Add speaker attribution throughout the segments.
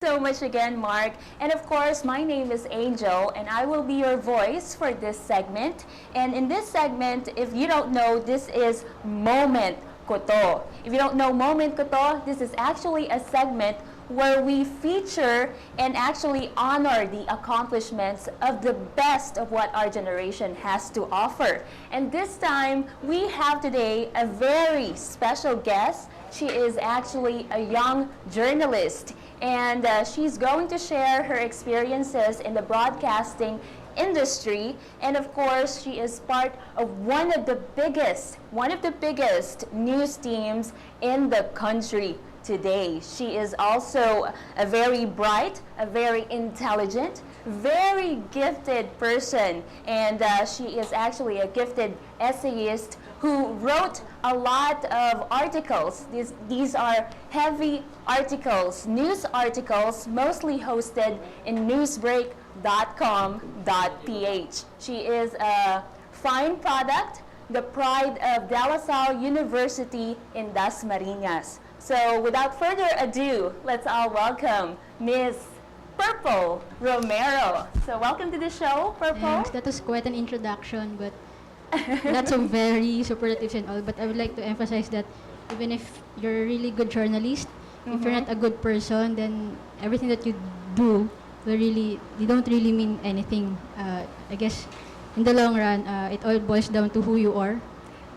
Speaker 1: So much again, Mark. And of course, my name is Angel, and I will be your voice for this segment. And in this segment, if you don't know, this is Moment Koto. If you don't know Moment Koto, this is actually a segment where we feature and actually honor the accomplishments of the best of what our generation has to offer. And this time, we have today a very special guest. She is actually a young journalist, and she's going to share her experiences in the broadcasting industry. And of course, she is part of one of the biggest news teams in the country today. She is also a very bright, a very intelligent, very gifted person, and she is actually a gifted essayist who wrote a lot of articles. These are heavy articles, news articles, mostly hosted in newsbreak.com.ph. She is a fine product, the pride of De La Salle University in Dasmariñas. So without further ado, let's all welcome Miss Purple Romero. So welcome to the show, Purple.
Speaker 2: Thanks. That was quite an introduction, but that's a very superlatives and all. But I would like to emphasize that even if you're a really good journalist, if you're not a good person, then everything that you do you don't really mean anything. I guess in the long run, it all boils down to who you are.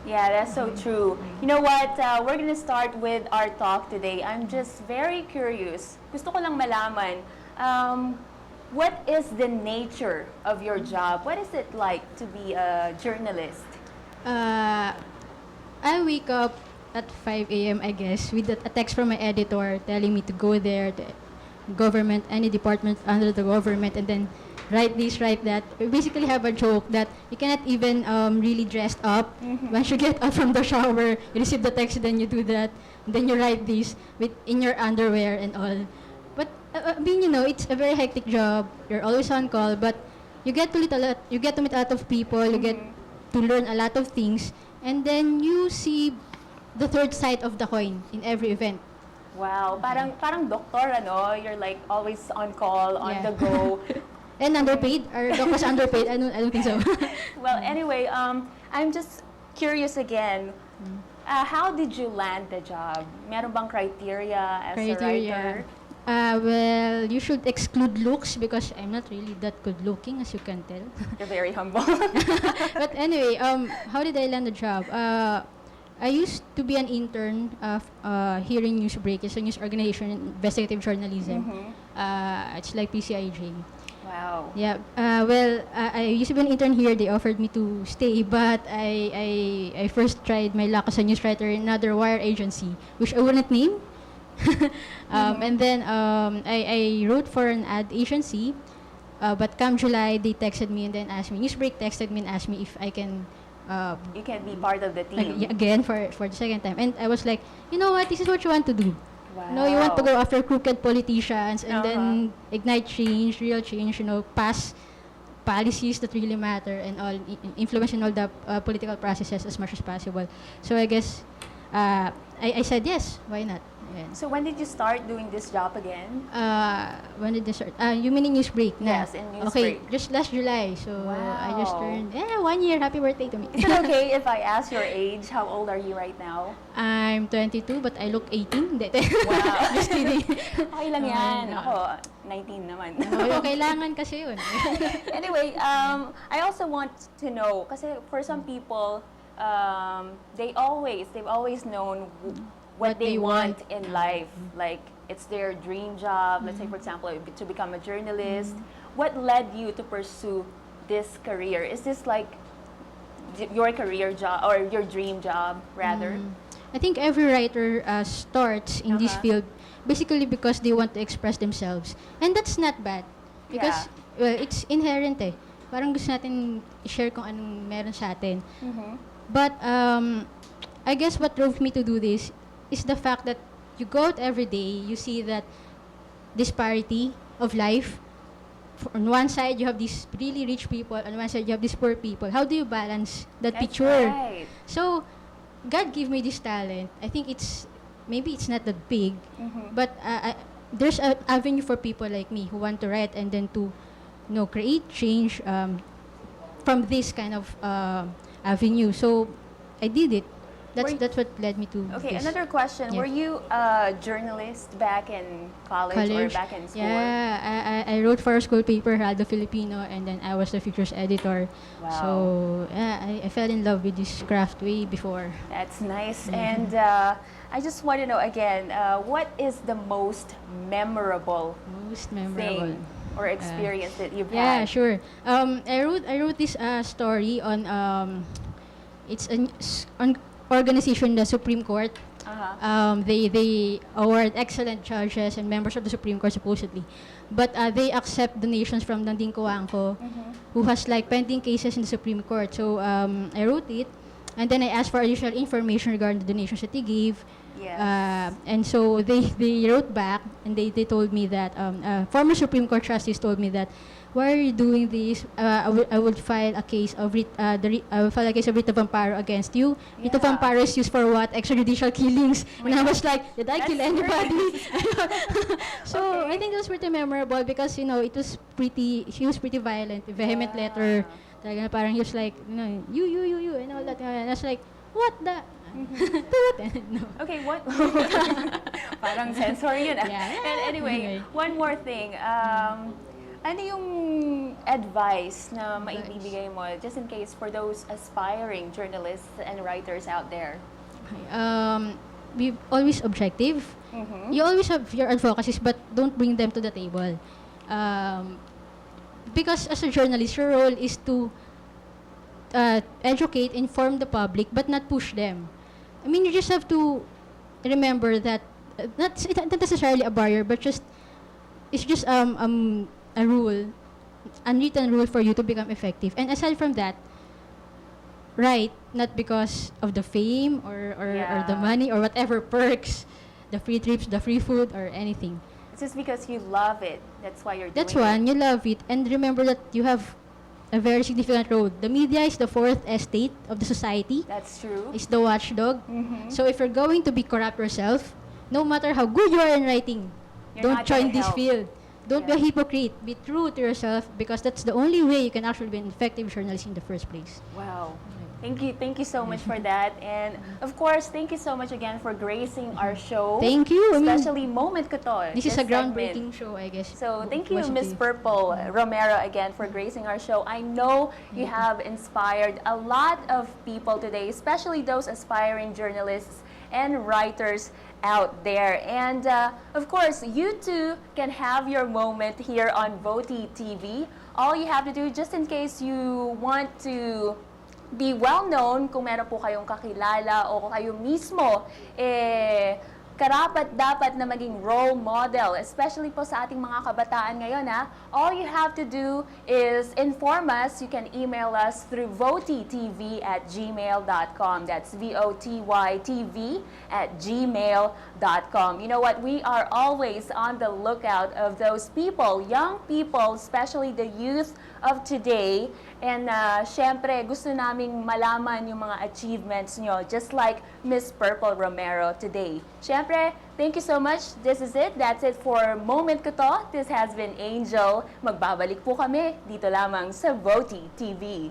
Speaker 1: Yeah, that's so true. You know what? We're gonna start with our talk today. I'm just very curious. Gusto ko lang malaman, what is the nature of your job? What is it like to be a journalist?
Speaker 2: I wake up at 5 a.m., I guess, with a text from my editor telling me to go there, to government, any department under the government, and then write this, write that. We basically have a joke that you cannot even really dress up. Once you get out from the shower, you receive the text, then you do that, then you write this in your underwear and all. But I mean, it's a very hectic job. You're always on call, but you get to meet a lot of people. You get to learn a lot of things, and then you see the third side of the coin in every event.
Speaker 1: Wow, parang doktor, ano? You're like always on call, on the go.
Speaker 2: And underpaid? Are doctors underpaid? I don't think so.
Speaker 1: Well, anyway, I'm just curious again. How did you land the job? Meron bang criteria as a writer?
Speaker 2: Well, you should exclude looks because I'm not really that good looking, as you can tell.
Speaker 1: You're very humble.
Speaker 2: But anyway, how did I land the job? I used to be an intern here in Newsbreak. It's a news organization in investigative journalism. It's like PCIJ.
Speaker 1: Wow.
Speaker 2: Yeah. Well, I used to be an intern here. They offered me to stay, but I first tried my luck as a news writer in another wire agency, which I wouldn't name. And then I wrote for an ad agency, but come July, they texted me and then asked me, Newsbreak texted me and asked me if I can
Speaker 1: you can be part of the team.
Speaker 2: Again for the second time. And I was like, you know what, this is what you want to do.
Speaker 1: Wow.
Speaker 2: No, you want to go after crooked politicians and then ignite change, real change, pass policies that really matter and all, influence in all the political processes as much as possible. So I guess I said yes, why not? Yeah.
Speaker 1: So when did you start doing this job again?
Speaker 2: When did this start? You mean in Newsbreak?
Speaker 1: Yes, in Newsbreak.
Speaker 2: Okay, just last July. So I just turned 1 year. Happy birthday to me.
Speaker 1: Is it okay if I ask your age? How old are you right now?
Speaker 2: I'm 22, but I look 18.
Speaker 1: Wow.
Speaker 2: Just kidding.
Speaker 1: Okay lang yan. Ako, 19 naman.
Speaker 2: Kailangan kasi yun.
Speaker 1: Anyway, I also want to know, kasi for some people, they've always known what they want in life. Like, it's their dream job. Let's say, for example, to become a journalist. What led you to pursue this career? Is this like your career job or your dream job, rather?
Speaker 2: I think every writer starts in this field basically because they want to express themselves. And that's not bad. Because, well, it's inherent eh. Parang gusto natin i-share kung anong meron sa atin. But I guess what drove me to do this is the fact that you go out every day, you see that disparity of life. On one side, you have these really rich people. On one side, you have these poor people. How do you balance that picture?
Speaker 1: Right.
Speaker 2: So, God gave me this talent. I think maybe it's not that big, but there's an avenue for people like me who want to write and then to, create change from this kind of avenue. So I did it. That's what led me to
Speaker 1: Okay,
Speaker 2: this.
Speaker 1: another question.
Speaker 2: Yeah.
Speaker 1: Were you a journalist back in college or back in school?
Speaker 2: Yeah, I wrote for a school paper, Heraldo Filipino, and then I was the features editor.
Speaker 1: Wow.
Speaker 2: So yeah, I fell in love with this craft way before.
Speaker 1: That's nice. And I just want to know again, what is the most memorable
Speaker 2: Most memorable.
Speaker 1: thing or experience that you've
Speaker 2: Yeah,
Speaker 1: had?
Speaker 2: sure. I wrote this story on it's an organization, the Supreme Court. They award excellent judges and members of the Supreme Court supposedly, but they accept donations from Nanding Coangco, who has like pending cases in the Supreme Court. So I wrote it, and then I asked for additional information regarding the donations that they gave.
Speaker 1: Yes.
Speaker 2: And so they wrote back, and they told me that former Supreme Court trustees told me that, why are you doing this? I would file a case of I will file a case of writ of amparo against you. Writ of
Speaker 1: Yeah.
Speaker 2: amparo is used for what? Extrajudicial killings. And I was like, did I kill
Speaker 1: That's
Speaker 2: anybody? So
Speaker 1: Okay.
Speaker 2: I think it was pretty memorable because he was pretty violent, vehement letter. Talaga na parang he was like, you, and all that. And I was like, what the? No.
Speaker 1: Okay, what? Parang sensory yun.
Speaker 2: Yeah.
Speaker 1: And anyway, one more thing. Ano yung advice na maibibigay mo just in case for those aspiring journalists and writers out there?
Speaker 2: Be always objective. You always have your advocacies, but don't bring them to the table. Because as a journalist, your role is to educate, inform the public, but not push them. I mean, you just have to remember that not necessarily a barrier, but it's just a rule, unwritten rule for you to become effective. And aside from that, write not because of the fame or the money or whatever perks, the free trips, the free food, or anything.
Speaker 1: It's just because you love it. That's why you're doing
Speaker 2: That's
Speaker 1: it.
Speaker 2: one, you love it. And remember that you have a very significant role. The media is the fourth estate of the society.
Speaker 1: That's true.
Speaker 2: It's the watchdog. So if you're going to be corrupt yourself, no matter how good you are in writing,
Speaker 1: You're
Speaker 2: don't
Speaker 1: not gonna
Speaker 2: join this
Speaker 1: help.
Speaker 2: field. Don't be a
Speaker 1: Yeah.
Speaker 2: hypocrite. Be true to yourself because that's the only way you can actually be an effective journalist in the first place.
Speaker 1: Wow. Thank you so much for that. And of course, thank you so much again for gracing our show.
Speaker 2: Thank you. I mean,
Speaker 1: Especially Moment ko to.
Speaker 2: this is a
Speaker 1: segment.
Speaker 2: groundbreaking show, I guess.
Speaker 1: So thank you,
Speaker 2: Voty
Speaker 1: Miss
Speaker 2: TV.
Speaker 1: Purple Romero, again for gracing our show. I know you have inspired a lot of people today, especially those aspiring journalists and writers out there. And of course, you too can have your moment here on Voty TV. All you have to do, just in case you want to be well-known, kung meron po kayong kakilala o kung kayo mismo, karapat-dapat na maging role model, especially po sa ating mga kabataan ngayon, ha? All you have to do is inform us. You can email us through votytv@gmail.com. That's VOTYTV@gmail.com. You know what? We are always on the lookout of those people, young people, especially the youth of today. And syempre, gusto naming malaman yung mga achievements nyo, just like Miss Purple Romero today. Syempre, thank you so much. This is it. That's it for Moment Ko To. This has been Angel. Magbabalik po kami dito lamang sa Voty TV.